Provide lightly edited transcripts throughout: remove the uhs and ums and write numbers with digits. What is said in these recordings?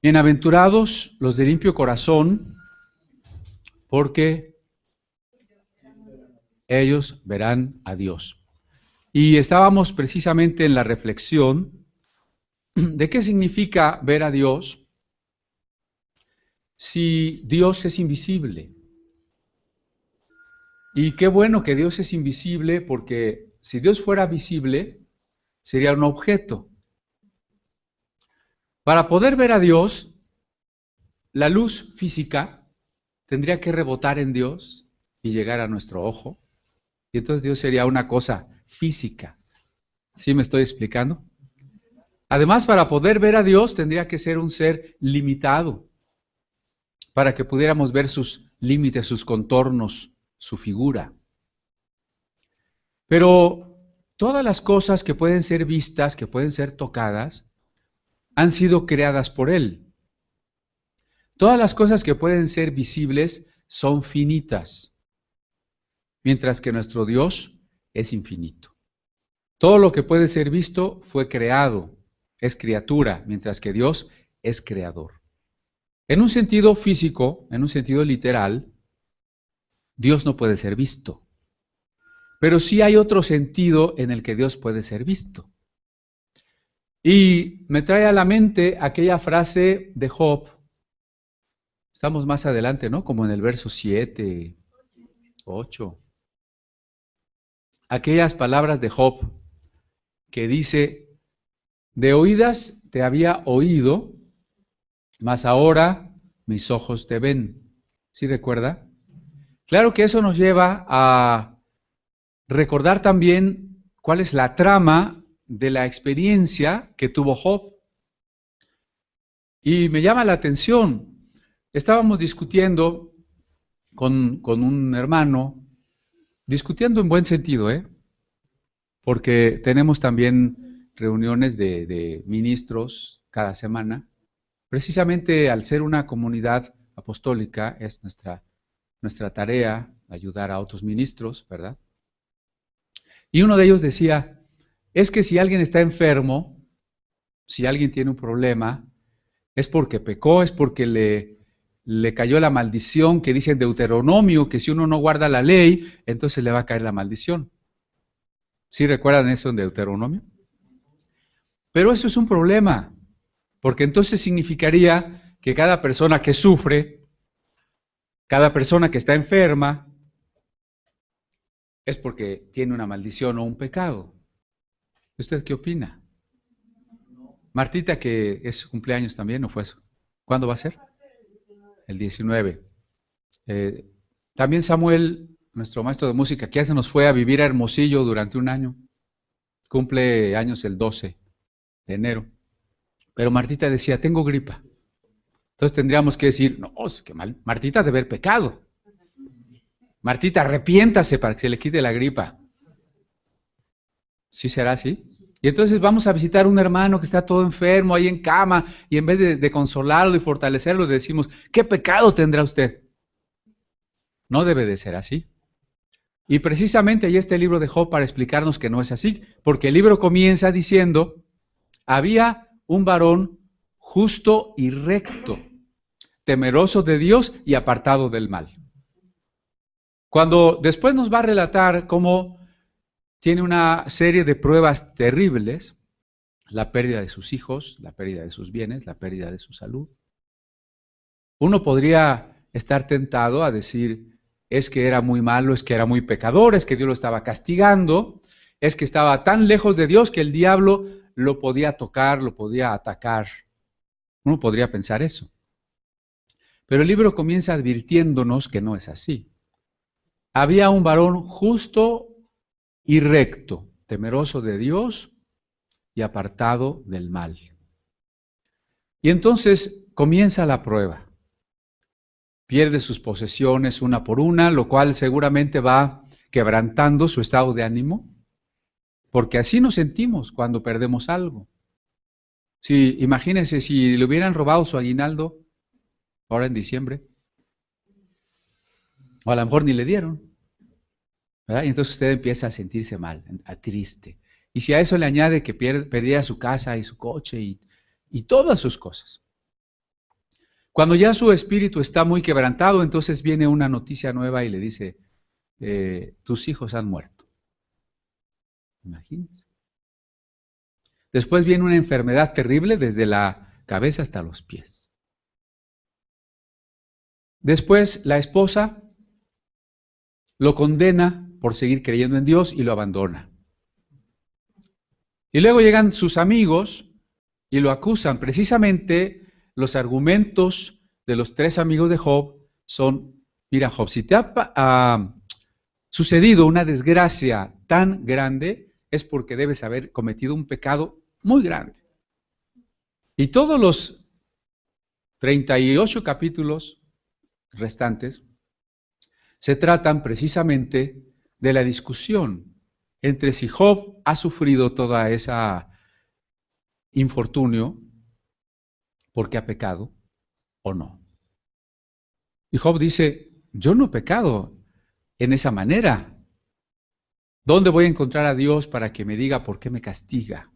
Bienaventurados los de limpio corazón, porque ellos verán a Dios. Y estábamos precisamente en la reflexión de qué significa ver a Dios si Dios es invisible. Y qué bueno que Dios es invisible, porque si Dios fuera visible, sería un objeto. Para poder ver a Dios, la luz física tendría que rebotar en Dios y llegar a nuestro ojo. Y entonces Dios sería una cosa física. ¿Sí me estoy explicando? Además, para poder ver a Dios tendría que ser un ser limitado, para que pudiéramos ver sus límites, sus contornos, su figura. Pero todas las cosas que pueden ser vistas, que pueden ser tocadas, han sido creadas por Él. Todas las cosas que pueden ser visibles son finitas, mientras que nuestro Dios es infinito. Todo lo que puede ser visto fue creado, es criatura, mientras que Dios es creador. En un sentido físico, en un sentido literal, Dios no puede ser visto. Pero sí hay otro sentido en el que Dios puede ser visto. Y me trae a la mente aquella frase de Job. Estamos más adelante, ¿no? Como en el verso 7, 8. Aquellas palabras de Job que dice: de oídas te había oído, mas ahora mis ojos te ven. ¿Sí recuerda? Claro que eso nos lleva a recordar también cuál es la trama de la experiencia que tuvo Job. Y me llama la atención. Estábamos discutiendo con un hermano, discutiendo en buen sentido, porque tenemos también reuniones de ministros cada semana. Precisamente al ser una comunidad apostólica es nuestra tarea ayudar a otros ministros, ¿verdad? Y uno de ellos decía, es que si alguien está enfermo, si alguien tiene un problema, es porque pecó, es porque le cayó la maldición que dice en Deuteronomio, que si uno no guarda la ley, entonces le va a caer la maldición. ¿Sí recuerdan eso en Deuteronomio? Pero eso es un problema, porque entonces significaría que cada persona que sufre, cada persona que está enferma, es porque tiene una maldición o un pecado. ¿Usted qué opina? Martita, que es cumpleaños también, ¿no fue eso? ¿Cuándo va a ser? El 19. También Samuel, nuestro maestro de música, que ya se nos fue a vivir a Hermosillo durante un año. Cumple años el 12 de enero. Pero Martita decía, tengo gripa. Entonces tendríamos que decir, no, es que Martita debe haber pecado. Martita, arrepiéntase para que se le quite la gripa. ¿Sí será así? Y entonces vamos a visitar a un hermano que está todo enfermo, ahí en cama, y en vez de consolarlo y fortalecerlo, le decimos, ¿qué pecado tendrá usted? No debe de ser así. Y precisamente ahí está el libro de Job para explicarnos que no es así, porque el libro comienza diciendo, había un varón justo y recto, temeroso de Dios y apartado del mal. Cuando después nos va a relatar cómo tiene una serie de pruebas terribles, la pérdida de sus hijos, la pérdida de sus bienes, la pérdida de su salud. Uno podría estar tentado a decir, es que era muy malo, es que era muy pecador, es que Dios lo estaba castigando, es que estaba tan lejos de Dios que el diablo lo podía tocar, lo podía atacar. Uno podría pensar eso. Pero el libro comienza advirtiéndonos que no es así. Había un varón justo y recto, temeroso de Dios y apartado del mal. Y entonces comienza la prueba. Pierde sus posesiones una por una, lo cual seguramente va quebrantando su estado de ánimo, porque así nos sentimos cuando perdemos algo. Sí, imagínense si le hubieran robado su aguinaldo ahora en diciembre, o a lo mejor ni le dieron, ¿verdad? Y entonces usted empieza a sentirse mal, triste. Y si a eso le añade que perdía su casa y su coche y todas sus cosas, Cuando ya su espíritu está muy quebrantado, entonces viene una noticia nueva y le dice, tus hijos han muerto. Imagínense. Después viene una enfermedad terrible desde la cabeza hasta los pies. Después la esposa lo condena por seguir creyendo en Dios y lo abandona. Y luego llegan sus amigos y lo acusan. Precisamente los argumentos de los 3 amigos de Job son, mira Job, si te ha sucedido una desgracia tan grande, es porque debes haber cometido un pecado muy grande. Y todos los 38 capítulos restantes se tratan precisamente de la discusión entre si Job ha sufrido toda esa infortunio porque ha pecado o no. Y Job dice, yo no he pecado en esa manera. ¿Dónde voy a encontrar a Dios para que me diga por qué me castiga?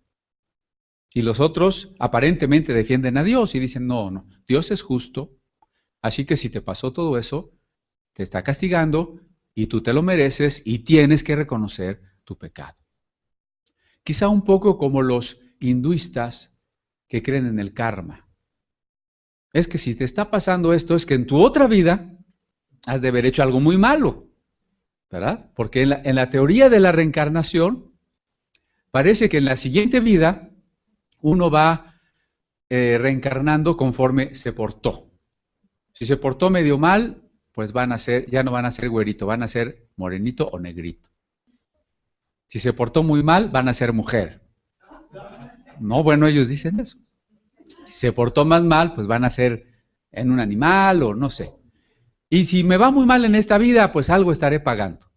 Y los otros aparentemente defienden a Dios y dicen, no, Dios es justo, así que si te pasó todo eso, te está castigando y tú te lo mereces y tienes que reconocer tu pecado. Quizá un poco como los hinduistas que creen en el karma. Es que si te está pasando esto, es que en tu otra vida has de haber hecho algo muy malo, ¿verdad? Porque en la teoría de la reencarnación, parece que en la siguiente vida uno va reencarnando conforme se portó. Si se portó medio mal, pues ya no van a ser güerito, van a ser morenito o negrito. Si se portó muy mal, van a ser mujer. No, bueno, ellos dicen eso. Si se portó más mal, pues van a ser en un animal o no sé. Y si me va muy mal en esta vida, pues algo estaré pagando.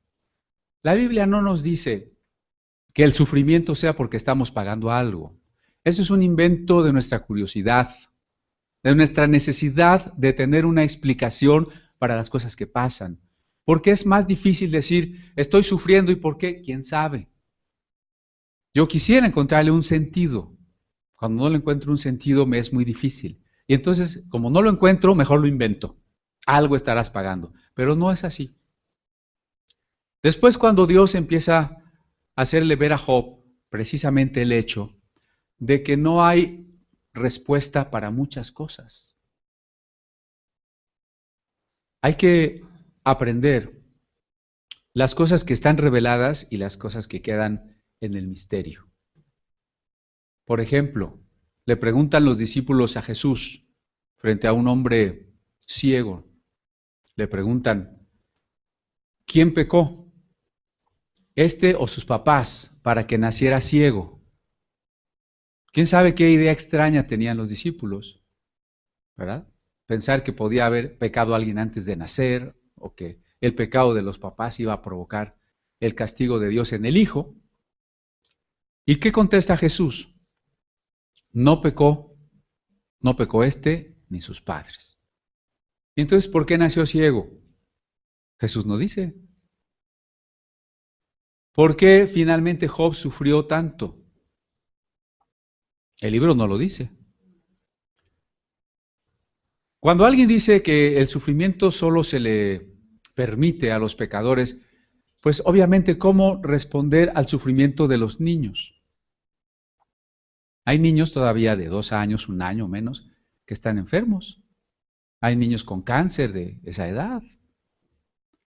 La Biblia no nos dice que el sufrimiento sea porque estamos pagando algo. Eso es un invento de nuestra curiosidad, de nuestra necesidad de tener una explicación para las cosas que pasan. Porque es más difícil decir, estoy sufriendo y por qué, quién sabe. Yo quisiera encontrarle un sentido. Cuando no le encuentro un sentido me es muy difícil. Y entonces, como no lo encuentro, mejor lo invento. Algo estarás pagando. Pero no es así. Después, cuando Dios empieza a hacerle ver a Job precisamente el hecho de que no hay respuesta para muchas cosas. Hay que aprender las cosas que están reveladas y las cosas que quedan en el misterio. Por ejemplo, le preguntan los discípulos a Jesús frente a un hombre ciego. Le preguntan, ¿quién pecó? ¿Este o sus papás para que naciera ciego? ¿Quién sabe qué idea extraña tenían los discípulos? ¿Verdad? Pensar que podía haber pecado alguien antes de nacer o que el pecado de los papás iba a provocar el castigo de Dios en el Hijo. ¿Y qué contesta Jesús? No pecó este ni sus padres. ¿Y entonces por qué nació ciego? Jesús no dice. ¿Por qué finalmente Job sufrió tanto? El libro no lo dice. Cuando alguien dice que el sufrimiento solo se le permite a los pecadores, pues obviamente, ¿cómo responder al sufrimiento de los niños? Hay niños todavía de 2 años, 1 año menos, que están enfermos. Hay niños con cáncer de esa edad.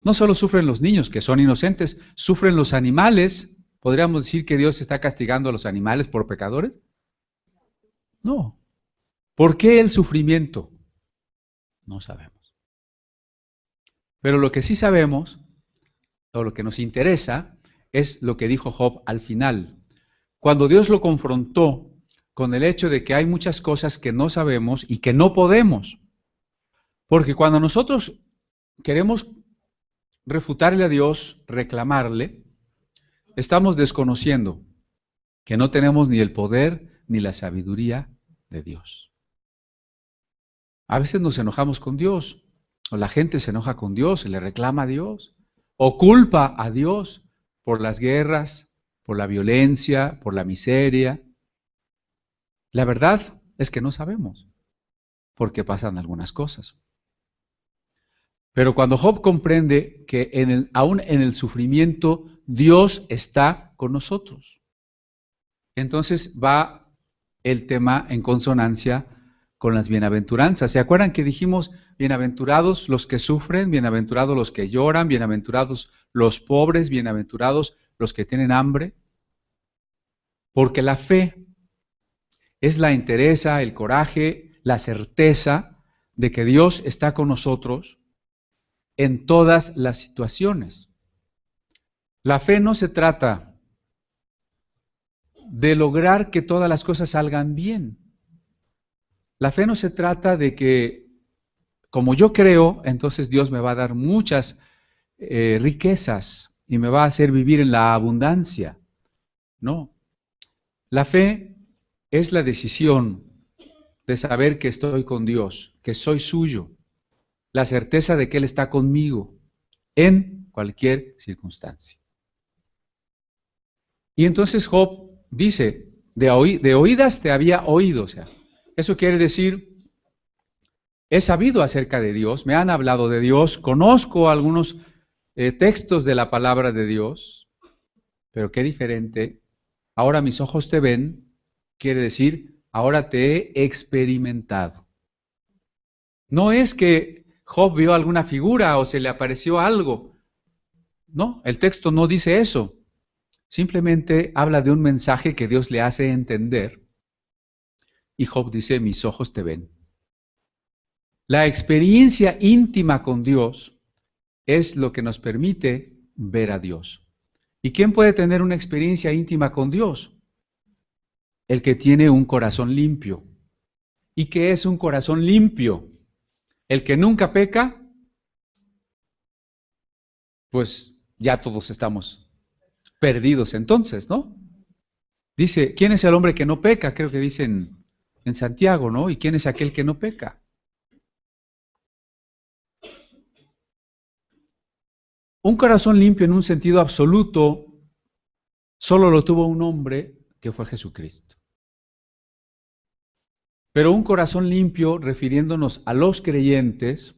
No solo sufren los niños, que son inocentes, sufren los animales. ¿Podríamos decir que Dios está castigando a los animales por pecadores? No. ¿Por qué el sufrimiento? No sabemos. Pero lo que sí sabemos, o lo que nos interesa, es lo que dijo Job al final. Cuando Dios lo confrontó con el hecho de que hay muchas cosas que no sabemos y que no podemos. Porque cuando nosotros queremos refutarle a Dios, reclamarle, estamos desconociendo que no tenemos ni el poder ni la sabiduría de Dios. A veces nos enojamos con Dios, o la gente se enoja con Dios, se le reclama a Dios, o culpa a Dios por las guerras, por la violencia, por la miseria. La verdad es que no sabemos. porque pasan algunas cosas. Pero cuando Job comprende que aún en el sufrimiento Dios está con nosotros, entonces va el tema en consonancia con las bienaventuranzas. ¿Se acuerdan que dijimos, bienaventurados los que sufren, bienaventurados los que lloran, bienaventurados los pobres, bienaventurados los que tienen hambre? Porque la fe es la entereza, el coraje, la certeza de que Dios está con nosotros en todas las situaciones. La fe no se trata de lograr que todas las cosas salgan bien. La fe no se trata de que, como yo creo, entonces Dios me va a dar muchas riquezas y me va a hacer vivir en la abundancia. No. La fe es la decisión de saber que estoy con Dios, que soy suyo, la certeza de que Él está conmigo en cualquier circunstancia. Y entonces Job dice, de oídas te había oído, o sea, eso quiere decir, he sabido acerca de Dios, me han hablado de Dios, conozco algunos textos de la palabra de Dios, pero qué diferente, ahora mis ojos te ven, quiere decir, ahora te he experimentado. No es que Job vio alguna figura o se le apareció algo, no, el texto no dice eso. Simplemente habla de un mensaje que Dios le hace entender. Y Job dice, mis ojos te ven. La experiencia íntima con Dios es lo que nos permite ver a Dios. ¿Y quién puede tener una experiencia íntima con Dios? El que tiene un corazón limpio. ¿Y qué es un corazón limpio? El que nunca peca, pues ya todos estamos perdidos entonces, ¿no? Dice, ¿quién es el hombre que no peca? Creo que dicen en Santiago, ¿no? ¿Y quién es aquel que no peca? Un corazón limpio en un sentido absoluto solo lo tuvo un hombre que fue Jesucristo. Pero un corazón limpio, refiriéndonos a los creyentes,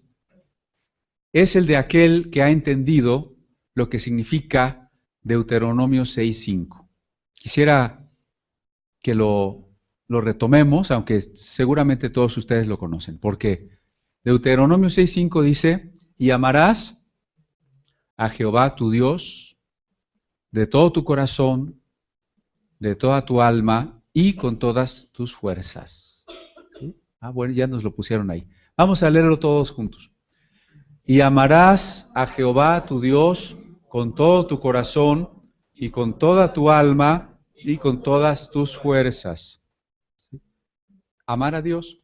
es el de aquel que ha entendido lo que significa Deuteronomio 6:5. Quisiera que lo retomemos, aunque seguramente todos ustedes lo conocen, porque Deuteronomio 6:5 dice, y amarás a Jehová tu Dios de todo tu corazón, de toda tu alma y con todas tus fuerzas. ¿Sí? Bueno, ya nos lo pusieron ahí. Vamos a leerlo todos juntos. Y amarás a Jehová tu Dios con todo tu corazón y con toda tu alma y con todas tus fuerzas. ¿Sí? Amar a Dios.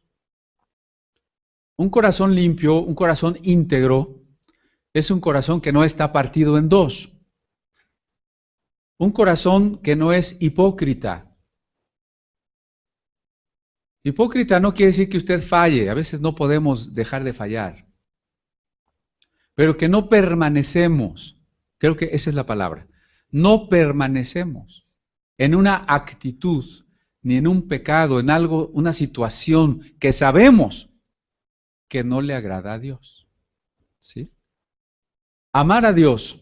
Un corazón limpio, un corazón íntegro, es un corazón que no está partido en dos. Un corazón que no es hipócrita. Hipócrita no quiere decir que usted falle, a veces no podemos dejar de fallar. Pero que no permanecemos, creo que esa es la palabra, no permanecemos en una actitud, ni en un pecado, en algo, una situación que sabemos que no le agrada a Dios. ¿Sí? Amar a Dios.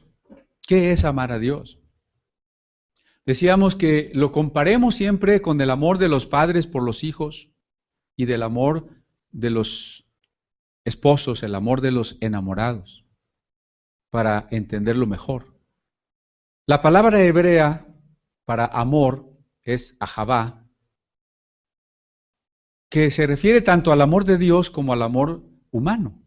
¿Qué es amar a Dios? Decíamos que lo comparemos siempre con el amor de los padres por los hijos y del amor de los esposos, el amor de los enamorados, para entenderlo mejor. La palabra hebrea para amor es ahavá, que se refiere tanto al amor de Dios como al amor humano.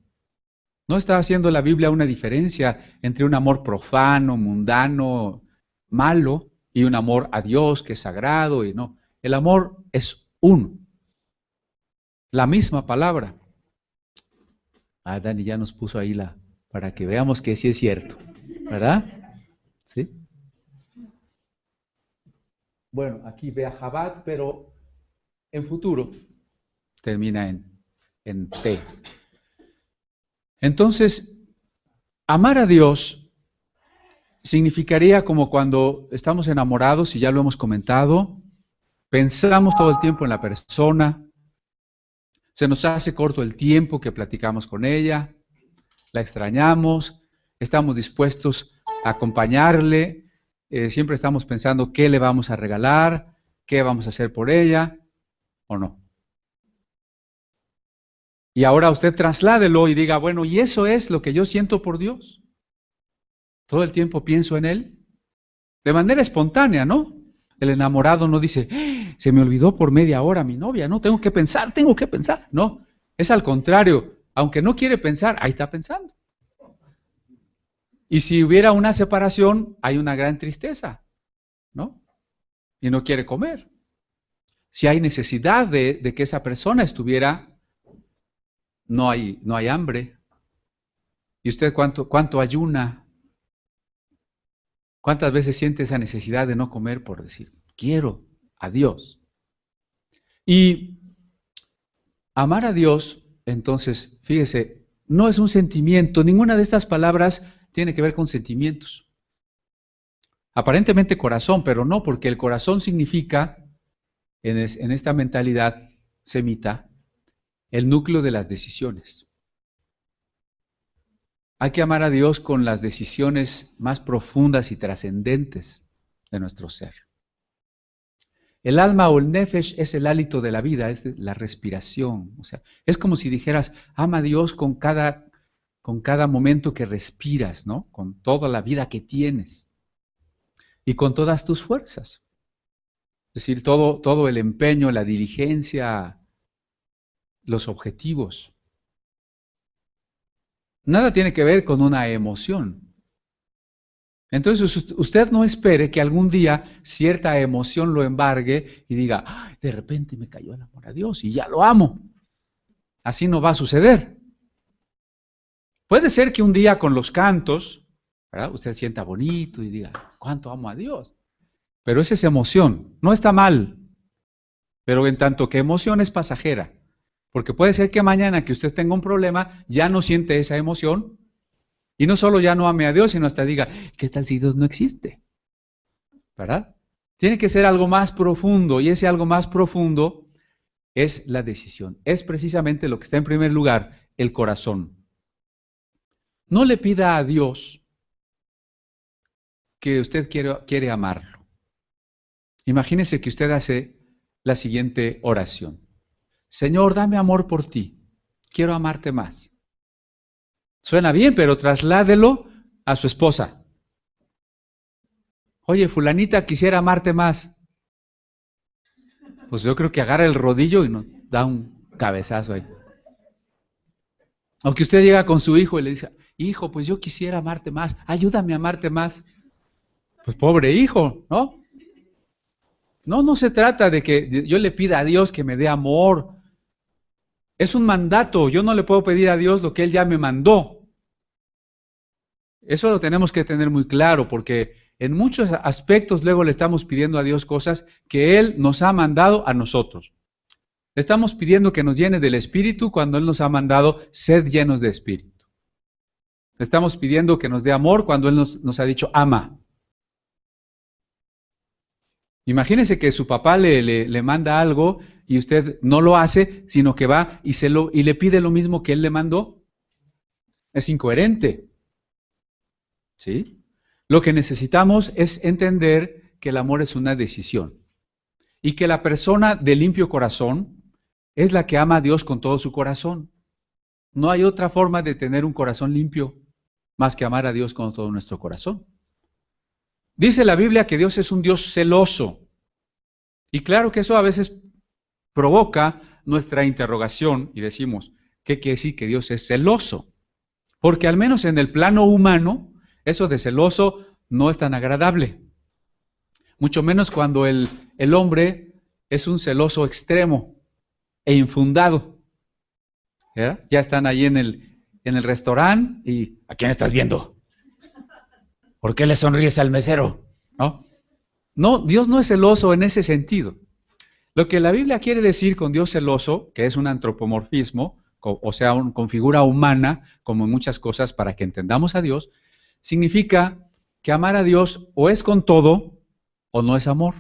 No está haciendo la Biblia una diferencia entre un amor profano, mundano, malo, y un amor a Dios que es sagrado y no. El amor es uno. La misma palabra. Dani ya nos puso ahí para que veamos que sí es cierto, ¿verdad? ¿Sí? Bueno, aquí ve a Jabat, pero en futuro termina en T. Entonces, amar a Dios significaría como cuando estamos enamorados, y ya lo hemos comentado, pensamos todo el tiempo en la persona, Se nos hace corto el tiempo que platicamos con ella, la extrañamos, estamos dispuestos a acompañarle, siempre estamos pensando qué le vamos a regalar, qué vamos a hacer por ella, ¿o no? Y ahora usted trasládelo y diga, bueno, ¿y eso es lo que yo siento por Dios? Todo el tiempo pienso en Él, de manera espontánea, ¿no? El enamorado no dice, se me olvidó por media hora mi novia, no, tengo que pensar, no, es al contrario, aunque no quiere pensar, ahí está pensando. Y si hubiera una separación, hay una gran tristeza, ¿no? Y no quiere comer. Si hay necesidad de que esa persona estuviera, no hay hambre. ¿Y usted cuánto ayuna? ¿Cuántas veces siente esa necesidad de no comer por decir, quiero a Dios? Y amar a Dios, entonces, fíjese, no es un sentimiento, ninguna de estas palabras tiene que ver con sentimientos. Aparentemente corazón, pero no, porque el corazón significa, en esta mentalidad semita, el núcleo de las decisiones. Hay que amar a Dios con las decisiones más profundas y trascendentes de nuestro ser. El alma o el nefesh es el hálito de la vida, es la respiración. O sea, es como si dijeras, ama a Dios con cada momento que respiras, ¿no? Con toda la vida que tienes y con todas tus fuerzas. Es decir, todo el empeño, la diligencia, los objetivos. Nada tiene que ver con una emoción. Entonces usted no espere que algún día cierta emoción lo embargue y diga, ¡ay, de repente me cayó el amor a Dios y ya lo amo! Así no va a suceder. Puede ser que un día con los cantos, ¿verdad?, usted sienta bonito y diga, ¿cuánto amo a Dios? Pero esa es emoción, no está mal, pero en tanto que emoción es pasajera, porque puede ser que mañana que usted tenga un problema ya no siente esa emoción. Y no solo ya no ame a Dios, sino hasta diga, ¿qué tal si Dios no existe? ¿Verdad? Tiene que ser algo más profundo, y ese algo más profundo es la decisión. Es precisamente lo que está en primer lugar, el corazón. No le pida a Dios que usted quiere amarlo. Imagínese que usted hace la siguiente oración. Señor, dame amor por ti. Quiero amarte más. Suena bien, pero trasládelo a su esposa. Oye, fulanita, quisiera amarte más. Pues yo creo que agarra el rodillo y nos da un cabezazo ahí. O que usted llega con su hijo y le dice, hijo, pues yo quisiera amarte más, ayúdame a amarte más. Pues pobre hijo, ¿no? No se trata de que yo le pida a Dios que me dé amor. Es un mandato, yo no le puedo pedir a Dios lo que Él ya me mandó. Eso lo tenemos que tener muy claro, porque en muchos aspectos luego le estamos pidiendo a Dios cosas que Él nos ha mandado a nosotros. Le estamos pidiendo que nos llene del Espíritu cuando Él nos ha mandado sed llenos de Espíritu. Le estamos pidiendo que nos dé amor cuando Él nos ha dicho ama. Imagínese que su papá le manda algo y usted no lo hace, sino que va y le pide lo mismo que Él le mandó. Es incoherente. ¿Sí? Lo que necesitamos es entender que el amor es una decisión y que la persona de limpio corazón es la que ama a Dios con todo su corazón. No hay otra forma de tener un corazón limpio más que amar a Dios con todo nuestro corazón. Dice la Biblia que Dios es un Dios celoso. Y claro que eso a veces provoca nuestra interrogación y decimos, ¿qué quiere decir que Dios es celoso? Porque al menos en el plano humano, eso de celoso no es tan agradable. Mucho menos cuando el hombre es un celoso extremo e infundado. ¿Verdad? Ya están ahí en el restaurante y ¿a quién estás viendo? ¿Por qué le sonríes al mesero? No, Dios no es celoso en ese sentido. Lo que la Biblia quiere decir con Dios celoso, que es un antropomorfismo, o sea, con figura humana, como en muchas cosas, para que entendamos a Dios, significa que amar a Dios o es con todo o no es amor.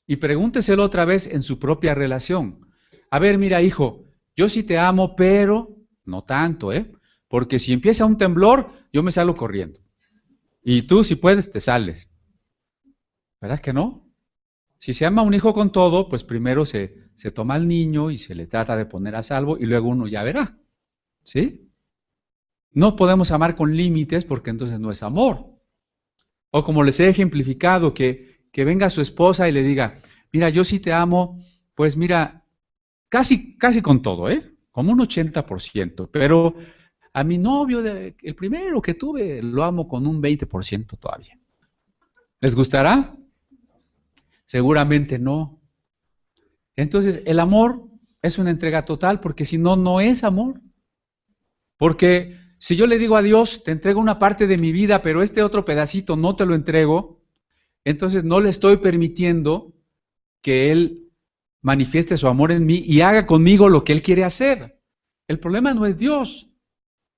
Y pregúnteselo otra vez en su propia relación. a ver, mira, hijo, yo sí te amo, pero no tanto, ¿eh? Porque si empieza un temblor, yo me salgo corriendo. Y tú, si puedes, te sales. ¿Verdad que no? Si se ama a un hijo con todo, pues primero se toma al niño y se le trata de poner a salvo y luego uno ya verá. ¿Sí? No podemos amar con límites porque entonces no es amor. O como les he ejemplificado, que venga su esposa y le diga, mira, yo sí te amo, pues mira, casi con todo, ¿eh? Como un 80%, pero a mi novio, el primero que tuve, lo amo con un 20% todavía. ¿Les gustará? Seguramente no. Entonces, el amor es una entrega total porque si no, no es amor. Porque si yo le digo a Dios, te entrego una parte de mi vida, pero este otro pedacito no te lo entrego, entonces no le estoy permitiendo que Él manifieste su amor en mí y haga conmigo lo que Él quiere hacer. El problema no es Dios.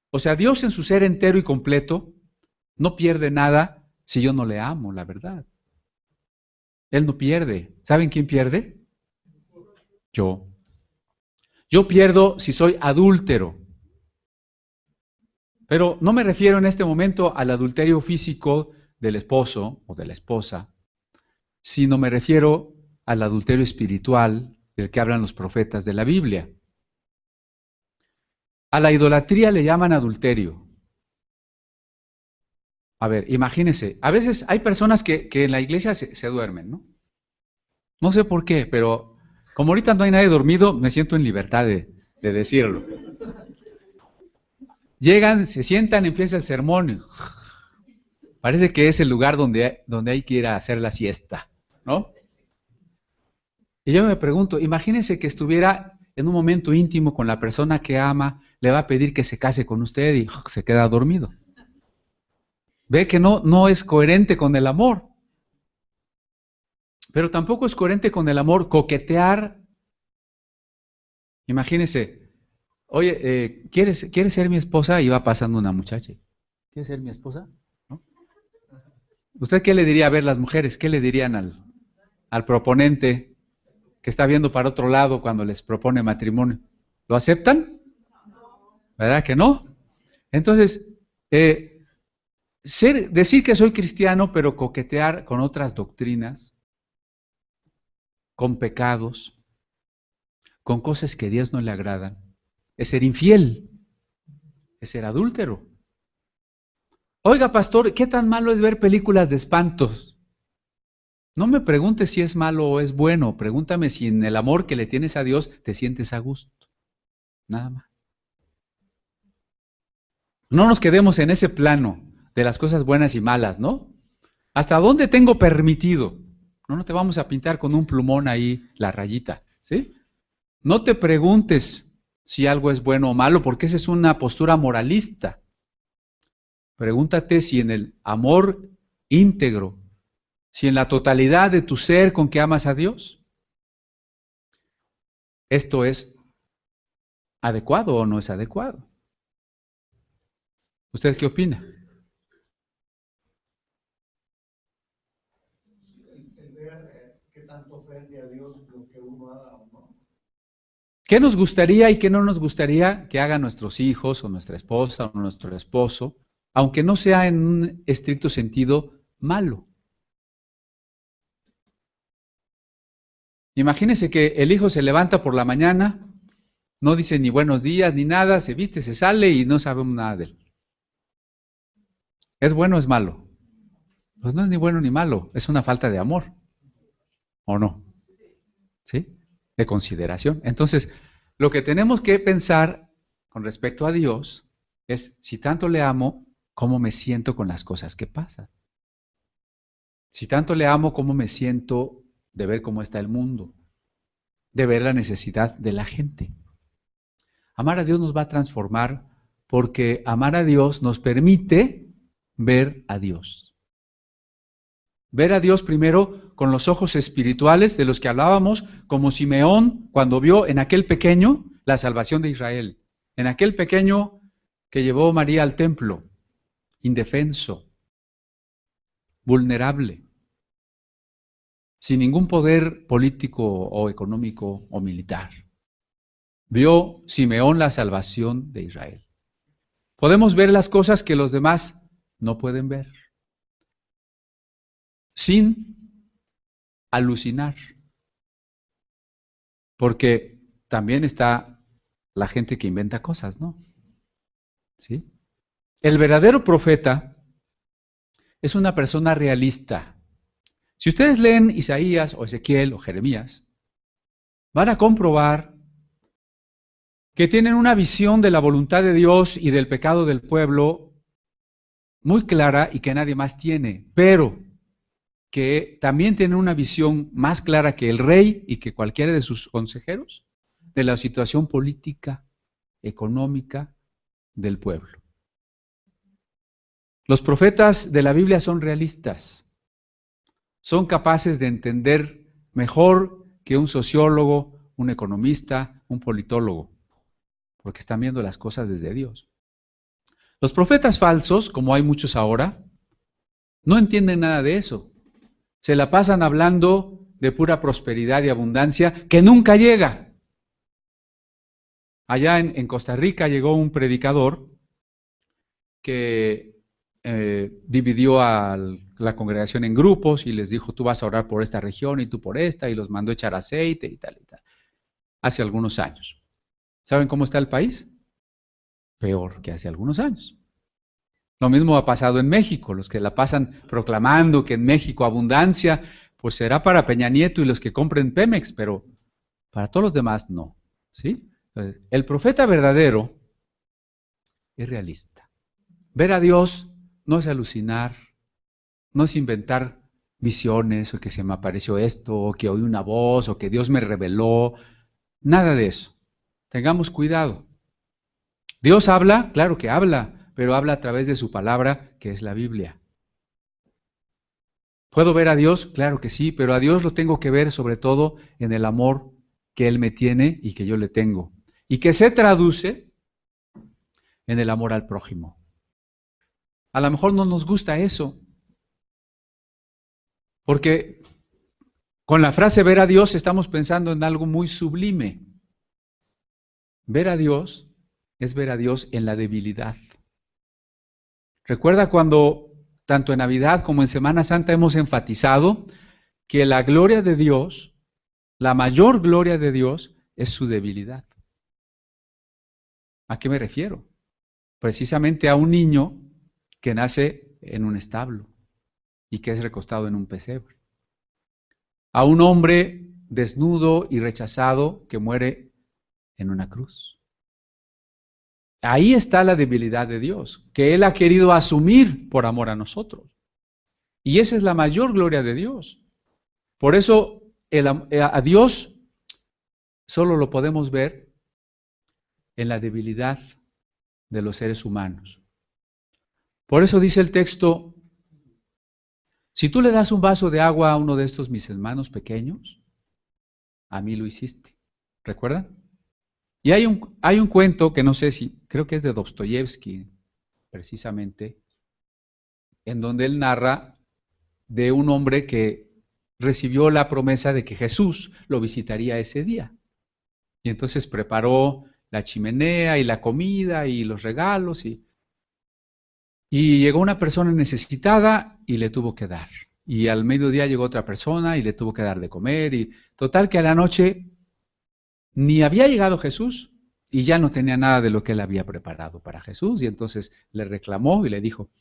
O sea, Dios en su ser entero y completo no pierde nada si yo no le amo, la verdad. Él no pierde. ¿Saben quién pierde? Yo. Yo pierdo si soy adúltero. Pero no me refiero en este momento al adulterio físico del esposo o de la esposa, sino me refiero al adulterio espiritual del que hablan los profetas de la Biblia. A la idolatría le llaman adulterio. A ver, imagínense, a veces hay personas que en la iglesia se duermen, ¿no? No sé por qué, pero como ahorita no hay nadie dormido, me siento en libertad de decirlo. Llegan, se sientan, empieza el sermón. Parece que es el lugar donde hay que ir a hacer la siesta, ¿no? Y yo me pregunto, imagínense que estuviera en un momento íntimo con la persona que ama, le va a pedir que se case con usted y se queda dormido. Ve que no es coherente con el amor. Pero tampoco es coherente con el amor coquetear. Imagínense, oye, ¿quieres ser mi esposa? Y va pasando una muchacha. ¿Quieres ser mi esposa? ¿No? ¿Usted qué le diría? A ver, las mujeres, ¿qué le dirían al proponente que está viendo para otro lado cuando les propone matrimonio? ¿Lo aceptan? ¿Verdad que no? Entonces, decir que soy cristiano, pero coquetear con otras doctrinas, con pecados, con cosas que a Dios no le agradan, es ser infiel, es ser adúltero. Oiga, pastor, ¿qué tan malo es ver películas de espantos? No me preguntes si es malo o es bueno, pregúntame si en el amor que le tienes a Dios te sientes a gusto. Nada más. No nos quedemos en ese plano de las cosas buenas y malas, ¿no? ¿Hasta dónde tengo permitido? No te vamos a pintar con un plumón ahí la rayita, ¿sí? No te preguntes si algo es bueno o malo, porque esa es una postura moralista. Pregúntate si en el amor íntegro, si en la totalidad de tu ser con que amas a Dios, esto es adecuado o no es adecuado. ¿Usted qué opina? ¿Qué tanto ofende a Dios lo que uno haga o no? ¿Qué nos gustaría y qué no nos gustaría que hagan nuestros hijos o nuestra esposa o nuestro esposo, aunque no sea en un estricto sentido malo? Imagínese que el hijo se levanta por la mañana, no dice ni buenos días ni nada, se viste, se sale y no sabemos nada de él. ¿Es bueno o es malo? Pues no es ni bueno ni malo, es una falta de amor, ¿o no? ¿Sí? De consideración. Entonces, lo que tenemos que pensar con respecto a Dios es, si tanto le amo, ¿cómo me siento con las cosas que pasan? Si tanto le amo, ¿cómo me siento de ver cómo está el mundo? De ver la necesidad de la gente. Amar a Dios nos va a transformar porque amar a Dios nos permite ver a Dios. Ver a Dios primero con los ojos espirituales de los que hablábamos, como Simeón cuando vio en aquel pequeño la salvación de Israel, en aquel pequeño que llevó María al templo, indefenso, vulnerable, sin ningún poder político o económico o militar. vio Simeón la salvación de Israel. Podemos ver las cosas que los demás no pueden ver, sin alucinar, porque también está la gente que inventa cosas, ¿no? ¿Sí? El verdadero profeta es una persona realista. Si ustedes leen Isaías o Ezequiel o Jeremías, van a comprobar que tienen una visión de la voluntad de Dios y del pecado del pueblo muy clara y que nadie más tiene, pero que también tienen una visión más clara que el rey y que cualquiera de sus consejeros de la situación política, económica del pueblo. Los profetas de la Biblia son realistas, son capaces de entender mejor que un sociólogo, un economista, un politólogo, porque están viendo las cosas desde Dios. Los profetas falsos, como hay muchos ahora, no entienden nada de eso. Se la pasan hablando de pura prosperidad y abundancia que nunca llega. Allá en Costa Rica llegó un predicador que dividió a la congregación en grupos y les dijo, tú vas a orar por esta región y tú por esta, y los mandó a echar aceite y tal, hace algunos años. ¿Saben cómo está el país? Peor que hace algunos años. Lo mismo ha pasado en México, los que la pasan proclamando que en México abundancia, pues será para Peña Nieto y los que compren Pemex, pero para todos los demás no, ¿sí? Entonces, el profeta verdadero es realista. Ver a Dios no es alucinar, no es inventar visiones, o que se me apareció esto, o que oí una voz, o que Dios me reveló, nada de eso. Tengamos cuidado. Dios habla, claro que habla, pero habla a través de su palabra, que es la Biblia. ¿Puedo ver a Dios? Claro que sí, pero a Dios lo tengo que ver sobre todo en el amor que Él me tiene y que yo le tengo, y que se traduce en el amor al prójimo. A lo mejor no nos gusta eso, porque con la frase ver a Dios estamos pensando en algo muy sublime. Ver a Dios es ver a Dios en la debilidad. Recuerda cuando tanto en Navidad como en Semana Santa hemos enfatizado que la gloria de Dios, la mayor gloria de Dios, es su debilidad. ¿A qué me refiero? Precisamente a un niño que nace en un establo y que es recostado en un pesebre. A un hombre desnudo y rechazado que muere en una cruz. Ahí está la debilidad de Dios, que Él ha querido asumir por amor a nosotros. Y esa es la mayor gloria de Dios. Por eso a Dios solo lo podemos ver en la debilidad de los seres humanos. Por eso dice el texto, si tú le das un vaso de agua a uno de estos mis hermanos pequeños, a mí lo hiciste. ¿Recuerdan? Y hay un cuento que no sé si, creo que es de Dostoyevsky, precisamente, en donde él narra de un hombre que recibió la promesa de que Jesús lo visitaría ese día. Y entonces preparó la chimenea y la comida y los regalos y llegó una persona necesitada y le tuvo que dar. Y al mediodía llegó otra persona y le tuvo que dar de comer. Y total que a la noche ni había llegado Jesús y ya no tenía nada de lo que él había preparado para Jesús. Y entonces le reclamó y le dijo,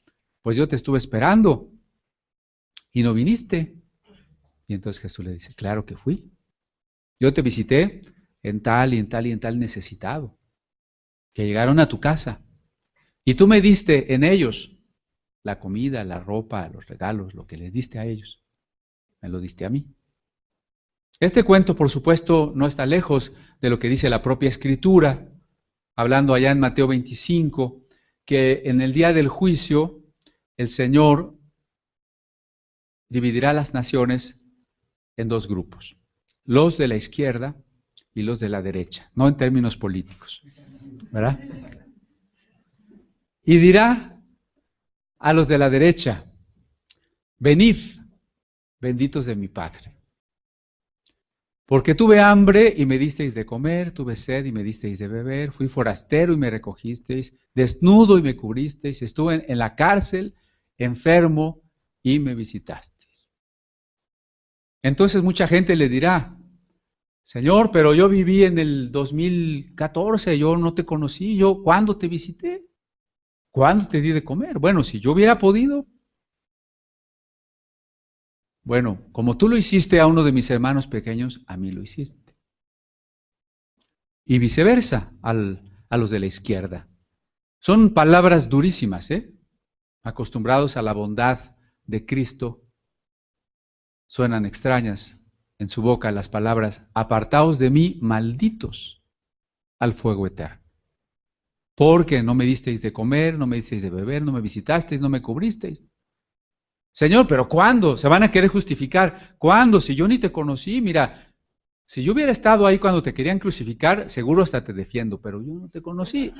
pues yo te estuve esperando y no viniste. Y entonces Jesús le dice, claro que fui. Yo te visité en tal y en tal y en tal necesitado, que llegaron a tu casa. Y tú me diste en ellos la comida, la ropa, los regalos, lo que les diste a ellos. Me lo diste a mí. Este cuento, por supuesto, no está lejos de lo que dice la propia Escritura, hablando allá en Mateo 25, que en el día del juicio el Señor dividirá las naciones en dos grupos, los de la izquierda y los de la derecha, no en términos políticos, ¿verdad? Y dirá a los de la derecha, venid, benditos de mi Padre, Porque tuve hambre y me disteis de comer, tuve sed y me disteis de beber, fui forastero y me recogisteis, desnudo y me cubristeis, estuve en la cárcel, enfermo y me visitasteis. Entonces mucha gente le dirá, Señor, pero yo viví en el 2014, yo no te conocí, yo ¿cuándo te visité? ¿Cuándo te di de comer? Bueno, si yo hubiera podido, bueno, como tú lo hiciste a uno de mis hermanos pequeños, a mí lo hiciste. Y viceversa a los de la izquierda. Son palabras durísimas, ¿eh? Acostumbrados a la bondad de Cristo, suenan extrañas en su boca las palabras, apartaos de mí, malditos, al fuego eterno. Porque no me disteis de comer, no me disteis de beber, no me visitasteis, no me cubristeis. Señor, pero ¿cuándo? Se van a querer justificar. ¿Cuándo? Si yo ni te conocí, mira, si yo hubiera estado ahí cuando te querían crucificar, seguro hasta te defiendo, pero yo no te conocí.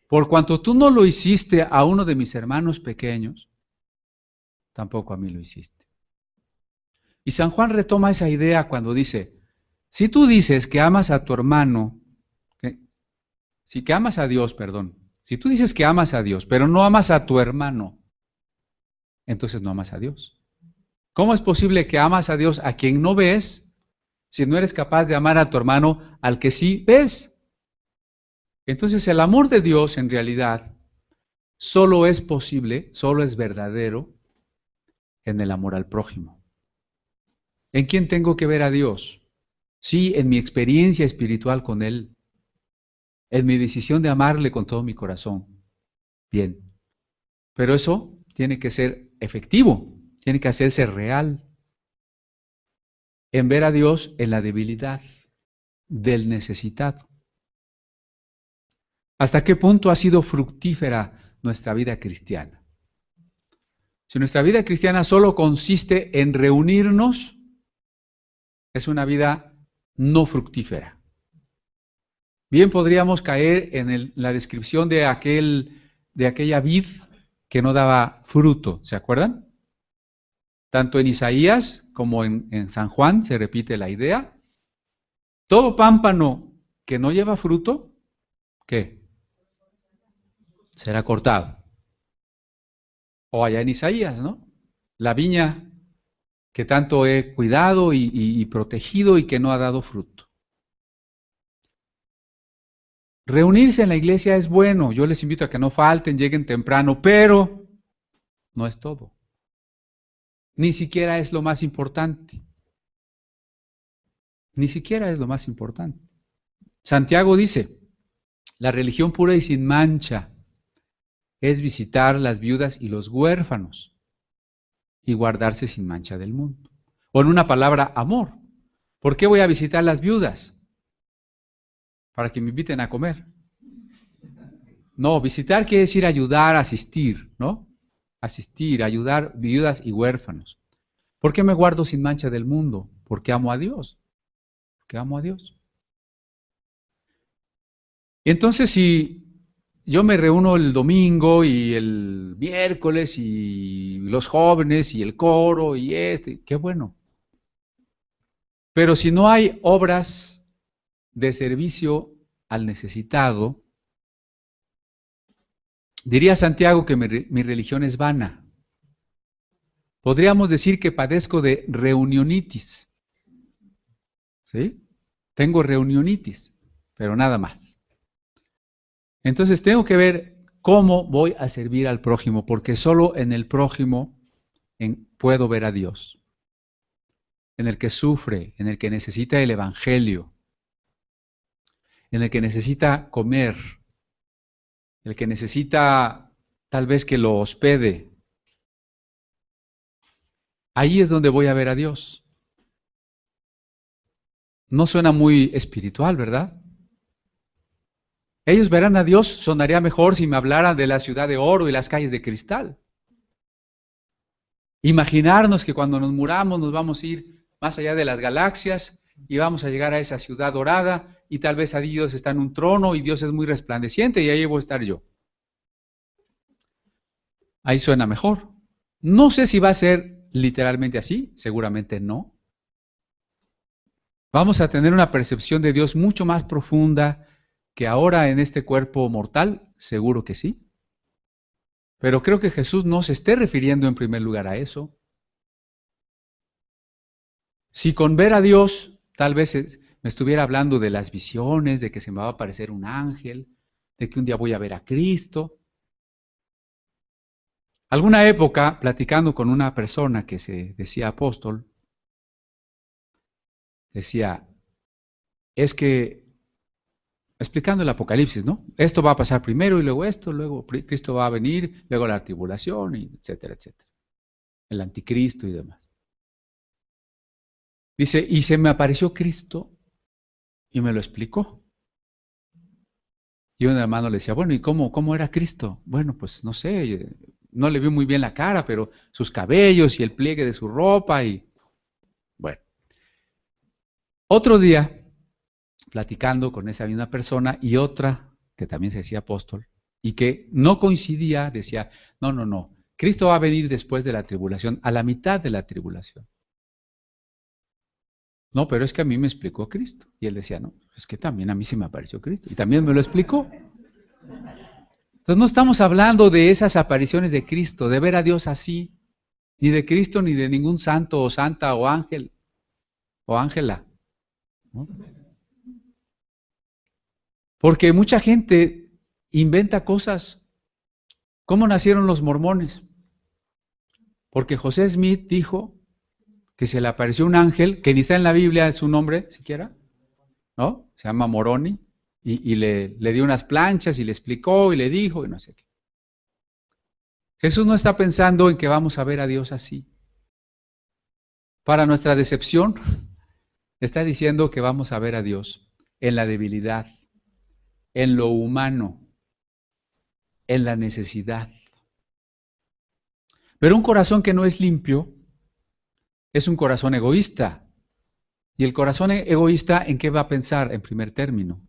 Por cuanto tú no lo hiciste a uno de mis hermanos pequeños, tampoco a mí lo hiciste. Y San Juan retoma esa idea cuando dice, si tú dices que amas a tu hermano, que amas a Dios, perdón, si tú dices que amas a Dios, pero no amas a tu hermano, entonces no amas a Dios. ¿Cómo es posible que amas a Dios a quien no ves si no eres capaz de amar a tu hermano al que sí ves? Entonces el amor de Dios en realidad solo es posible, solo es verdadero en el amor al prójimo. ¿En quién tengo que ver a Dios? Sí, en mi experiencia espiritual con Él, en mi decisión de amarle con todo mi corazón. Bien, pero eso tiene que ser efectivo, tiene que hacerse real. En ver a Dios en la debilidad del necesitado. ¿Hasta qué punto ha sido fructífera nuestra vida cristiana? Si nuestra vida cristiana solo consiste en reunirnos, es una vida no fructífera. Bien podríamos caer en la descripción de aquella vid que no daba fruto, ¿se acuerdan? Tanto en Isaías como en San Juan se repite la idea. Todo pámpano que no lleva fruto, ¿qué? Será cortado. O allá en Isaías, ¿no? La viña que tanto he cuidado y protegido y que no ha dado fruto. Reunirse en la iglesia es bueno, yo les invito a que no falten, lleguen temprano, pero no es todo. Ni siquiera es lo más importante. Ni siquiera es lo más importante. Santiago dice, la religión pura y sin mancha es visitar las viudas y los huérfanos y guardarse sin mancha del mundo. O en una palabra, amor. ¿Por qué voy a visitar las viudas? Para que me inviten a comer. No, visitar quiere decir ayudar, asistir, ¿no? Asistir, ayudar viudas y huérfanos. ¿Por qué me guardo sin mancha del mundo? Porque amo a Dios. Porque amo a Dios. Y entonces si yo me reúno el domingo y el miércoles y los jóvenes y el coro y qué bueno. Pero si no hay obras de servicio al necesitado, diría Santiago que mi religión es vana. Podríamos decir que padezco de reunionitis. ¿Sí? Tengo reunionitis, pero nada más. Entonces tengo que ver cómo voy a servir al prójimo, porque solo en el prójimo puedo ver a Dios. En el que sufre, en el que necesita el evangelio, en el que necesita comer, el que necesita tal vez que lo hospede. Ahí es donde voy a ver a Dios. No suena muy espiritual, ¿verdad? Ellos verán a Dios, sonaría mejor si me hablaran de la ciudad de oro y las calles de cristal. Imaginarnos que cuando nos muramos nos vamos a ir más allá de las galaxias y vamos a llegar a esa ciudad dorada y tal vez ahí Dios está en un trono y Dios es muy resplandeciente y ahí voy a estar yo. Ahí suena mejor. No sé si va a ser literalmente así, seguramente no. Vamos a tener una percepción de Dios mucho más profunda que ahora en este cuerpo mortal, seguro que sí. Pero creo que Jesús no se esté refiriendo en primer lugar a eso. Si con ver a Dios tal vez me estuviera hablando de las visiones, de que se me va a aparecer un ángel, de que un día voy a ver a Cristo. Alguna época, platicando con una persona que se decía apóstol, decía, es que, explicando el Apocalipsis, ¿no? Esto va a pasar primero y luego esto, luego Cristo va a venir, luego la tribulación, y etcétera, etcétera. El anticristo y demás. Dice, y se me apareció Cristo y me lo explicó. Y un hermano le decía, bueno, ¿y cómo era Cristo? Bueno, pues no sé, no le vi muy bien la cara, pero sus cabellos y el pliegue de su ropa y bueno. Otro día, platicando con esa misma persona y otra que también se decía apóstol y que no coincidía, decía, no, Cristo va a venir después de la tribulación, a la mitad de la tribulación. No, pero es que a mí me explicó Cristo. Y él decía, no, es que también a mí se me apareció Cristo. Y también me lo explicó. Entonces no estamos hablando de esas apariciones de Cristo, de ver a Dios así, ni de Cristo, ni de ningún santo o santa o ángel o ángela, ¿no? Porque mucha gente inventa cosas. ¿Cómo nacieron los mormones? Porque José Smith dijo que se le apareció un ángel, que ni está en la Biblia su nombre siquiera, ¿no? Se llama Moroni, y le dio unas planchas y le explicó y le dijo y no sé qué. Jesús no está pensando en que vamos a ver a Dios así. Para nuestra decepción, está diciendo que vamos a ver a Dios en la debilidad, en lo humano, en la necesidad. Pero un corazón que no es limpio es un corazón egoísta. ¿Y el corazón egoísta en qué va a pensar en primer término?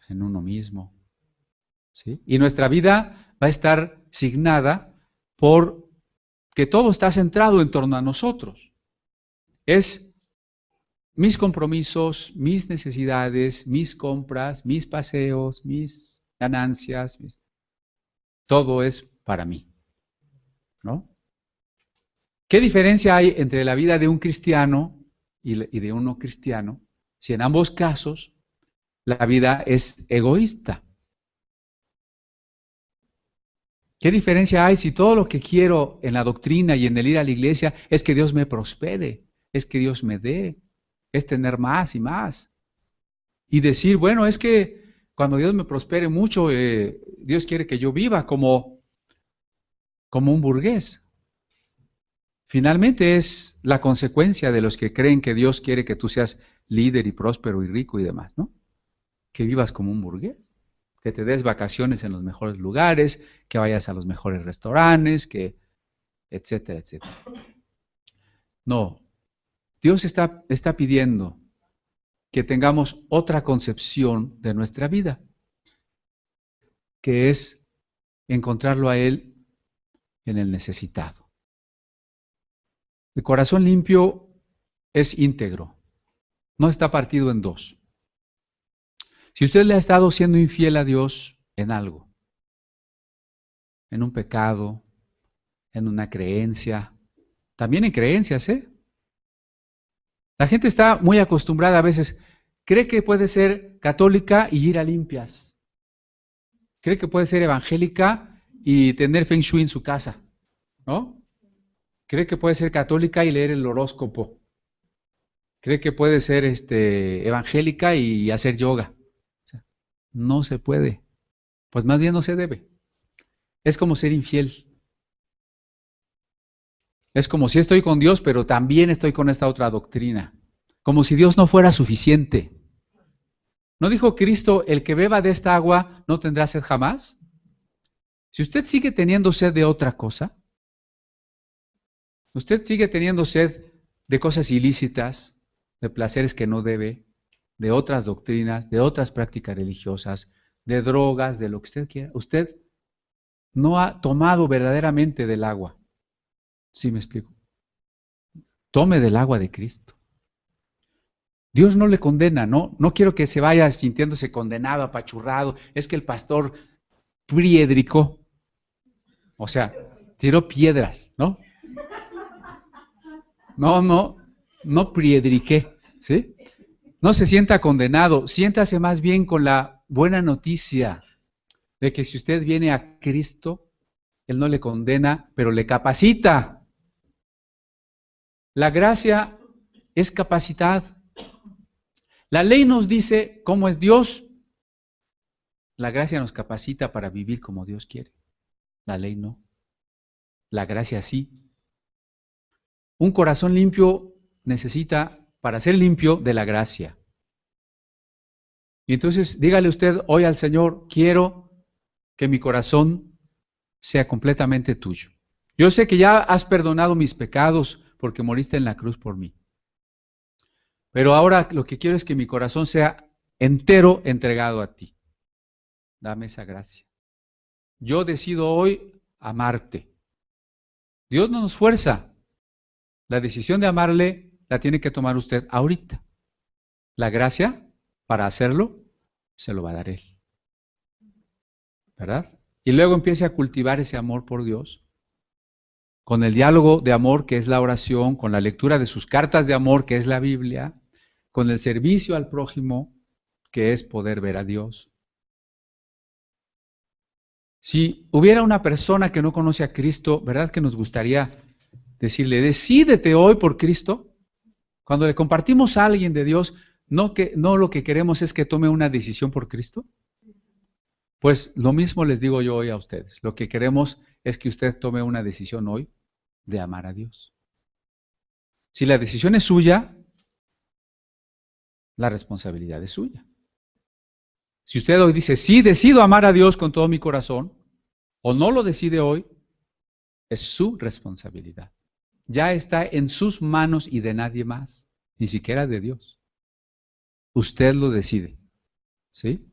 En uno mismo. ¿Sí? Y nuestra vida va a estar signada por que todo está centrado en torno a nosotros. Es mis compromisos, mis necesidades, mis compras, mis paseos, mis ganancias, todo es para mí, ¿no? ¿Qué diferencia hay entre la vida de un cristiano y de un no cristiano si en ambos casos la vida es egoísta? ¿Qué diferencia hay si todo lo que quiero en la doctrina y en el ir a la iglesia es que Dios me prospere, es que Dios me dé, es tener más y más? Y decir, bueno, es que cuando Dios me prospere mucho, Dios quiere que yo viva como un burgués. Finalmente es la consecuencia de los que creen que Dios quiere que tú seas líder y próspero y rico y demás, ¿no? Que vivas como un burgués, que te des vacaciones en los mejores lugares, que vayas a los mejores restaurantes, que etcétera, etcétera. No, Dios está pidiendo que tengamos otra concepción de nuestra vida, que es encontrarlo a Él en el necesitado. El corazón limpio es íntegro, no está partido en dos. Si usted le ha estado siendo infiel a Dios en algo, en un pecado, en una creencia, también en creencias, ¿eh? La gente está muy acostumbrada a veces, cree que puede ser católica y ir a limpias. Cree que puede ser evangélica y tener feng shui en su casa, ¿no? Cree que puede ser católica y leer el horóscopo. Cree que puede ser evangélica y hacer yoga. O sea, no se puede. Pues más bien no se debe. Es como ser infiel. Es como si estoy con Dios, pero también estoy con esta otra doctrina. Como si Dios no fuera suficiente. ¿No dijo Cristo, el que beba de esta agua no tendrá sed jamás? Si usted sigue teniendo sed de otra cosa, usted sigue teniendo sed de cosas ilícitas, de placeres que no debe, de otras doctrinas, de otras prácticas religiosas, de drogas, de lo que usted quiera. Usted no ha tomado verdaderamente del agua. ¿Sí me explico? Tome del agua de Cristo. Dios no le condena, no, no quiero que se vaya sintiéndose condenado, apachurrado. Es que el pastor priedricó, o sea, tiró piedras, ¿no? No priedriqué, ¿sí? No se sienta condenado, siéntase más bien con la buena noticia de que si usted viene a Cristo, Él no le condena, pero le capacita. La gracia es capacidad. La ley nos dice cómo es Dios. La gracia nos capacita para vivir como Dios quiere. La ley no. La gracia sí. Un corazón limpio necesita, para ser limpio, de la gracia. Y entonces dígale usted hoy al Señor, quiero que mi corazón sea completamente tuyo. Yo sé que ya has perdonado mis pecados porque moriste en la cruz por mí. Pero ahora lo que quiero es que mi corazón sea entero entregado a ti. Dame esa gracia. Yo decido hoy amarte. Dios no nos fuerza. La decisión de amarle la tiene que tomar usted ahorita. La gracia para hacerlo se lo va a dar Él. ¿Verdad? Y luego empiece a cultivar ese amor por Dios con el diálogo de amor que es la oración, con la lectura de sus cartas de amor que es la Biblia, con el servicio al prójimo que es poder ver a Dios. Si hubiera una persona que no conoce a Cristo, ¿verdad que nos gustaría decirle, decídete hoy por Cristo? Cuando le compartimos a alguien de Dios, no lo que queremos es que tome una decisión por Cristo. Pues lo mismo les digo yo hoy a ustedes. Lo que queremos es que usted tome una decisión hoy de amar a Dios. Si la decisión es suya, la responsabilidad es suya. Si usted hoy dice, sí, decido amar a Dios con todo mi corazón, o no lo decide hoy, es su responsabilidad. Ya está en sus manos y de nadie más, ni siquiera de Dios. Usted lo decide. ¿Sí?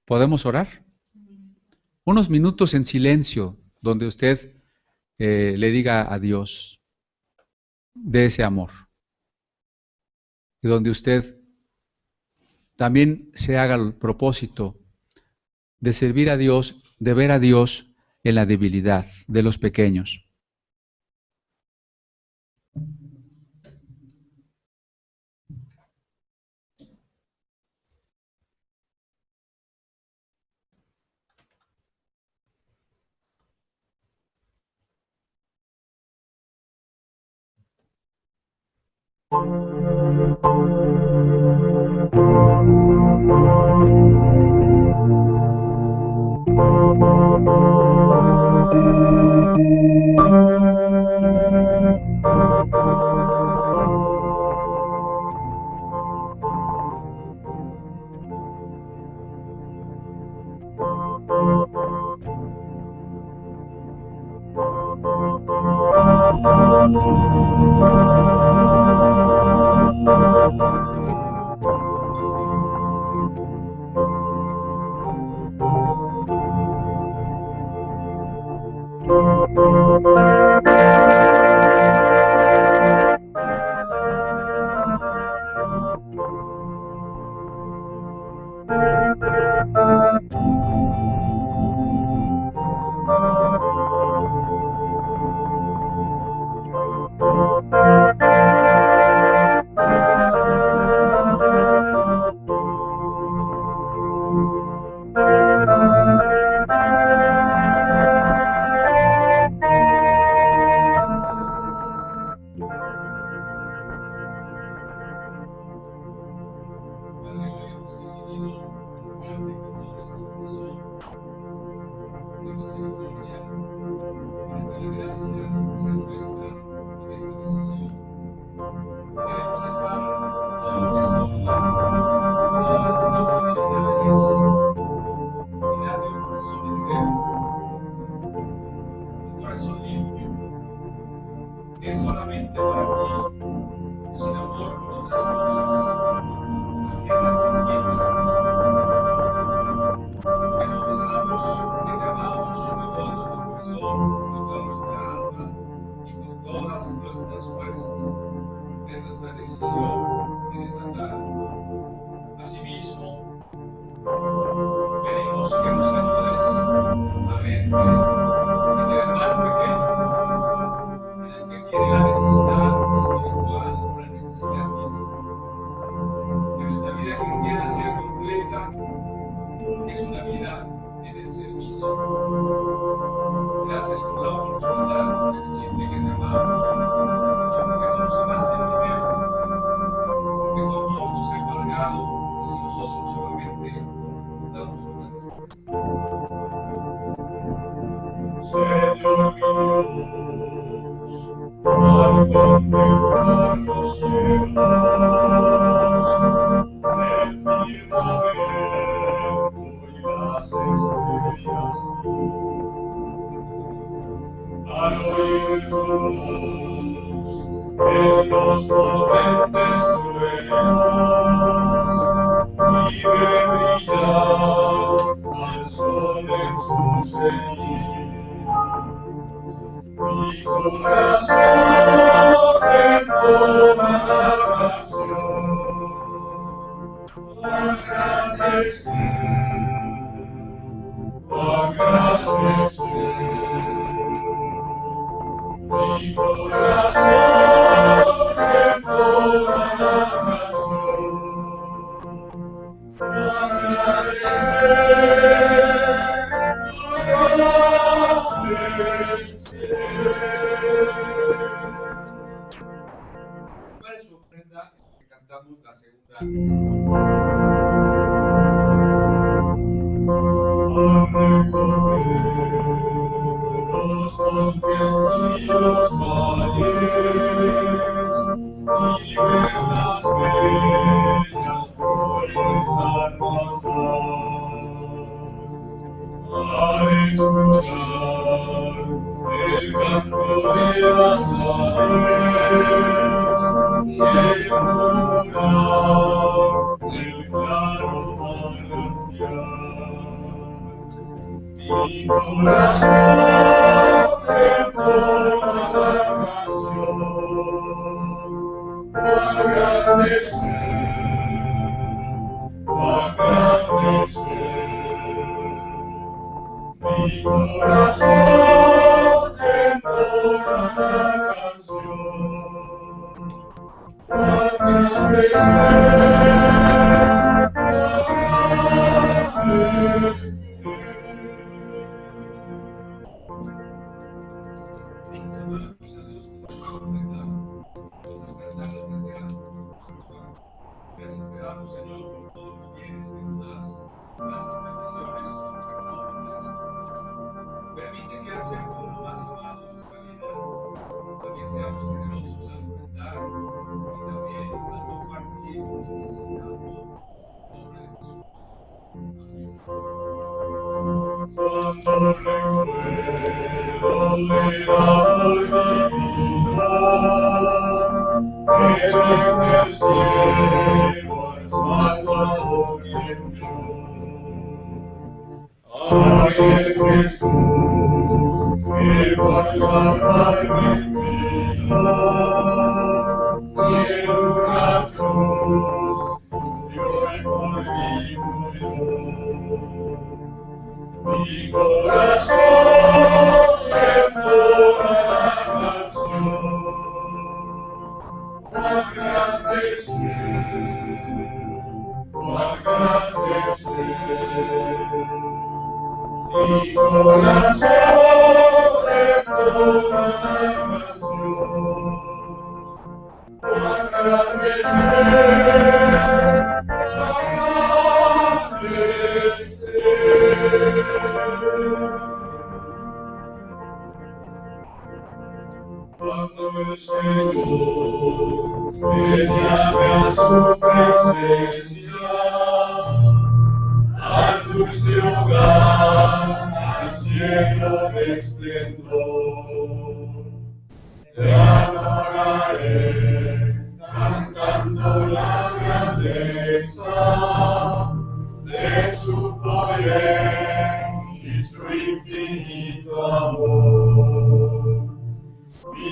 ¿Podemos orar? Unos minutos en silencio, donde usted le diga a Dios de ese amor. Y donde usted también se haga el propósito de servir a Dios, de ver a Dios en la debilidad de los pequeños. Padre, hoy hemos decidido amarte con todo los torrentes truenos, y ve brillar al sol en su cenit. Mi corazón entona la canción, cuán grande es cuán grande es mi corazón entona la canción, cuán grande es ¿Cuál es su ofrenda en que cantamos la segunda? Los montes y los valles, y ver las bellas flores al pasar, a escuchar el canto de las aves y el murmurar del claro manantial. Mi corazón entona la canción, cuán grande es cuán grande es mi corazón entona la canción, cuán grande es Gracias te damos, Señor, por todos los bienes que nos das, tantas bendiciones, permite que al ser tú lo más amado de nuestra vida, también seamos generosos al ofrendar y también al compartir con los necesitados. En nombre de Jesús. cuando recuerdo el amor divino que desde el cielo al Salvador envió. Ay, el Jesús que por salvarme vino y en una cruz murió y por mí murió. Mi corazón entona la canción, cuán grande es cuán grande es mi corazón entona la canción, cuán grande es cuando el Señor me llame a su presencia, al dulce hogar, al cielo de esplendor, te adoraré, cantando la grandeza de su poder y su infinito amor.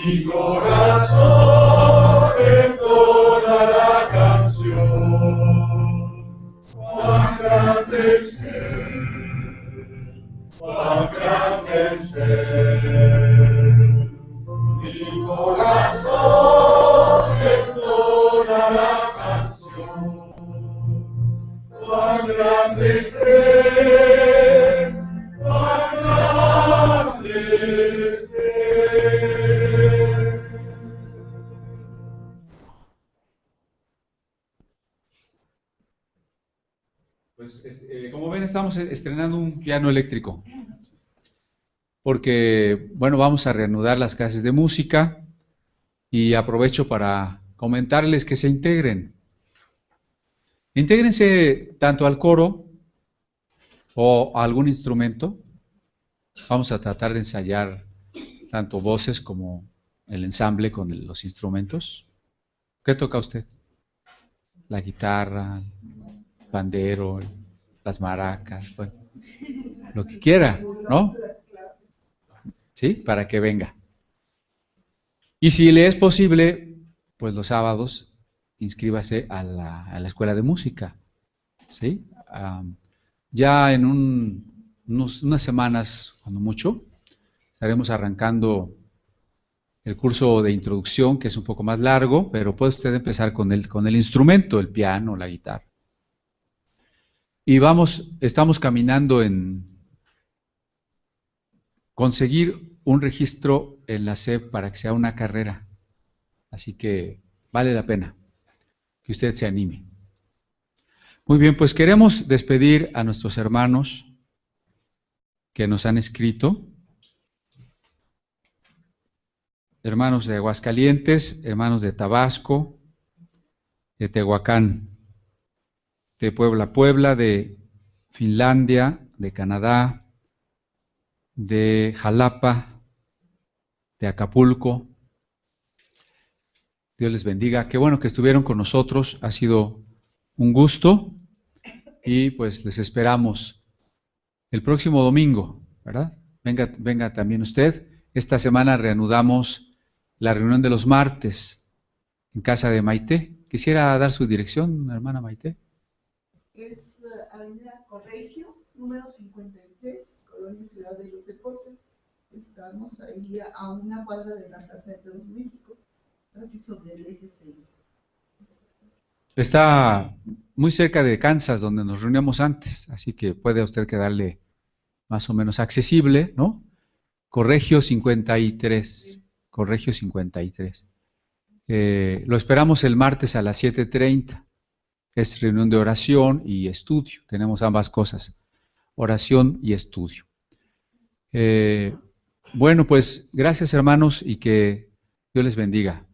Mi corazón entona la canción, cuán grande es cuán grande es mi corazón entona la canción, cuán grande es cuán grande es Pues como ven, estamos estrenando un piano eléctrico, porque, bueno, vamos a reanudar las clases de música y aprovecho para comentarles que se integren. Intégrense tanto al coro o a algún instrumento. Vamos a tratar de ensayar tanto voces como el ensamble con los instrumentos. ¿Qué toca usted? La guitarra, el pandero, las maracas, bueno, lo que quiera, ¿no? ¿Sí? Para que venga. Y si le es posible, pues los sábados inscríbase a la escuela de música, ¿sí? Ya en unas semanas, cuando mucho, estaremos arrancando el curso de introducción, que es un poco más largo, pero puede usted empezar con el instrumento, el piano, la guitarra. Y estamos caminando en conseguir un registro en la SEP para que sea una carrera. Así que vale la pena que usted se anime. Muy bien, pues queremos despedir a nuestros hermanos que nos han escrito. Hermanos de Aguascalientes, hermanos de Tabasco, de Tehuacán, de Puebla, de Finlandia, de Canadá, de Jalapa, de Acapulco. Dios les bendiga. Qué bueno que estuvieron con nosotros. Ha sido un gusto y pues les esperamos el próximo domingo, ¿verdad? Venga también usted. Esta semana reanudamos la reunión de los martes en casa de Maite. Quisiera dar su dirección, hermana Maite. Es Avenida Corregio, número 53, Colonia Ciudad de los Deportes. Estamos ahí a una cuadra de la Plaza de Toros México, casi sobre el eje 6. Está muy cerca de Kansas, donde nos reuníamos antes, así que puede usted quedarle más o menos accesible, ¿no? Corregio 53, Corregio 53. Lo esperamos el martes a las 7:30. Es reunión de oración y estudio. Tenemos ambas cosas, oración y estudio. Bueno, pues gracias hermanos y que Dios les bendiga.